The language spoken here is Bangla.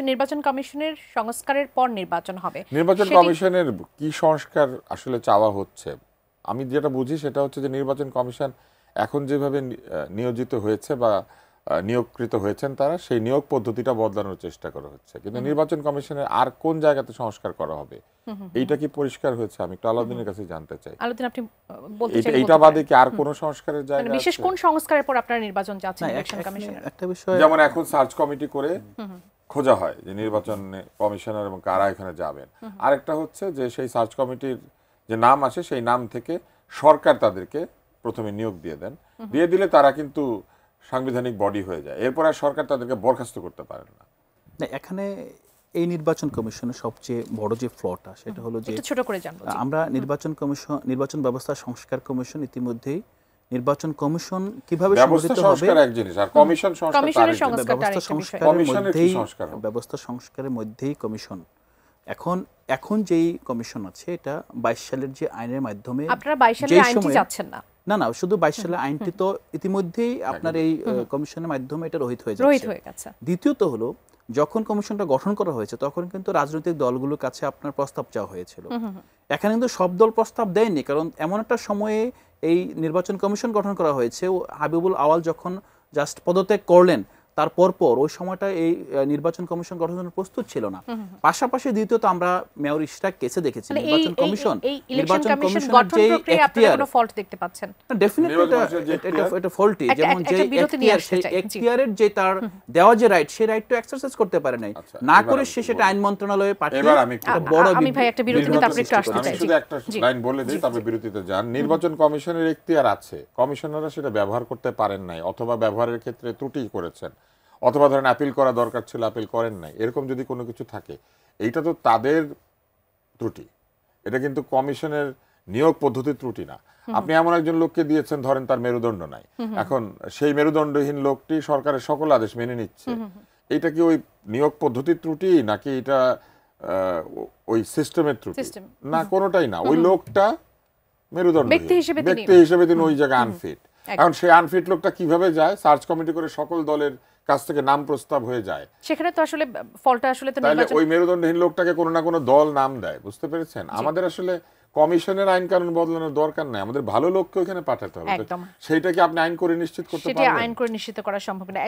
নির্বাচন কমিশনের সংস্কারের পর নির্বাচন হবে। নির্বাচন কমিশনের কি সংস্কার আসলে চাওয়া হচ্ছে, আমি যেটা বুঝি সেটা হচ্ছে যে নির্বাচন কমিশন এখন যেভাবে নিয়োজিত হয়েছে বা নিয়োগকৃত হয়েছেন তারা সেই নিয়োগ পদ্ধতিটা বদলানোর চেষ্টা করা হচ্ছে, কিন্তু নির্বাচন কমিশনের আর কোন জায়গাতে সংস্কার করা হবে এইটা কি পরিষ্কার হয়েছে? আমি একটু আলাউদ্দিনের কাছে জানতে চাই। আলাউদ্দিন, আপনি বলতে চাইলে এইটা বাদে কি আর কোন সংস্কারের জায়গা বিশেষ কোন সংস্কারের পর আপনারা নির্বাচন চাচ্ছেন ইলেকশন কমিশনের? একটা বিষয়, যেমন এখন সার্চ কমিটি করে খোঁজা হয় যে নির্বাচন কমিশনার এবং কারা এখানে যাবেন। আরেকটা হচ্ছে যে সেই সার্চ কমিটির যে নাম আসে সেই নাম থেকে সরকার তাদেরকে প্রথমে নিয়োগ দিয়ে দেন, দিয়ে দিলে তারা কিন্তু সাংবিধানিক বডি হয়ে যায়, এরপর আর সরকার তাদেরকে বরখাস্ত করতে পারেন না। এখানে এই নির্বাচন কমিশনের সবচেয়ে বড় যে ফ্লটা সেটা হলো যে ছোট করে জানবো। আমরা নির্বাচন ব্যবস্থা সংস্কার কমিশন ইতিমধ্যেই নির্বাচন কমিশন কিভাবে সংগঠিত হবে এক জিনিস, আর কমিশন ব্যবস্থা সংস্কারের মধ্যেই কমিশন। এখন যেই কমিশন আছে এটা 22 সালের যে আইনের মাধ্যমে, আপনারা 22 সালের আইনটি চাচ্ছেন না? না, শুধু 22 সালের আইনটি তো ইতিমধ্যেই আপনার এই কমিশনের মাধ্যমে এটা রহিত হয়ে যাচ্ছে। দ্বিতীয়ত হলো, যখন কমিশনটা গঠন করা হয়েছে তখন কিন্তু রাজনৈতিক দলগুলোর কাছে আপনার প্রস্তাব চাওয়া হয়েছিল। এখানে কিন্তু সব দল প্রস্তাব দেয়নি, কারণ এমন একটা সময়ে এই নির্বাচন কমিশন গঠন করা হয়েছে। হাবিবুল আওয়াল যখন জাস্ট পদত্যাগ করলেন তার পরপর ওই সময়টা এই নির্বাচন কমিশন গঠনের জন্য প্রস্তুত ছিল না। পাশাপাশি দ্বিতীয়ত আমরা মেয়র ইশরাক কেসে দেখেছি নির্বাচন কমিশনের যে এখতিয়ার, ফল্ট দেখতে পাচ্ছেন? ডেফিনেটলি এটা ফল্টি। যেমন যে এখতিয়ারের যে তার দেওয়া যে রাইট, সেই রাইট তো এক্সারসাইজ করতে পারে নাই, না করে সে সেটা আইন মন্ত্রণালয়ে পাঠিয়ে আমি ভাই একটা বিরতিতে আপনি একটু আসতে চাই। আমি শুধু একটা লাইন বলে দিই তারপরে বিরতিতে যান। নির্বাচন কমিশনের এখতিয়ার আছে, কমিশনাররা সেটা ব্যবহার করতে পারেন নাই, অথবা ব্যবহারের ক্ষেত্রে ত্রুটি করেছেন, অথবা ধরেন আপিল করা দরকার ছিল আপিল করেন নাই, এরকম যদি কোনো কিছু থাকে এইটা তো তাদের ত্রুটি, এটা কিন্তু কমিশনের নিয়োগ পদ্ধতির ত্রুটি না। আপনি এমন একজন লোককে দিয়েছেন, ধরেন তার মেরুদণ্ড নাই, এখন সেই মেরুদণ্ডহীন লোকটি সরকারের সকল আদেশ মেনে নিচ্ছে, এইটা কি ওই নিয়োগ পদ্ধতির ত্রুটি নাকি এটা ওই সিস্টেমের ত্রুটি? না, কোনোটাই না। ওই লোকটা মেরুদণ্ড ব্যক্তি হিসেবে তিনি ওই জায়গায় আনফিট। এখন সেই আনফিট লোকটা কিভাবে যায়? সার্চ কমিটি করে সকল দলের কাছ থেকে নাম প্রস্তাব হয়ে যায়, সেখানে তো আসলে ফলটা আসলে তো তাহলে ওই মেরুদণ্ডহীন লোকটাকে কোনো না কোনো দল নাম দেয়, বুঝতে পেরেছেন? আমাদের আসলে কমিশনের আইন কানুন বদলানোর দরকার নাই, আমাদের ভালো লোককে ওখানে পাঠাতে হবে। সেইটা কি আপনি আইন করে নিশ্চিত করতে পারবেন? সেটা আইন করে নিশ্চিত করা সম্ভব না।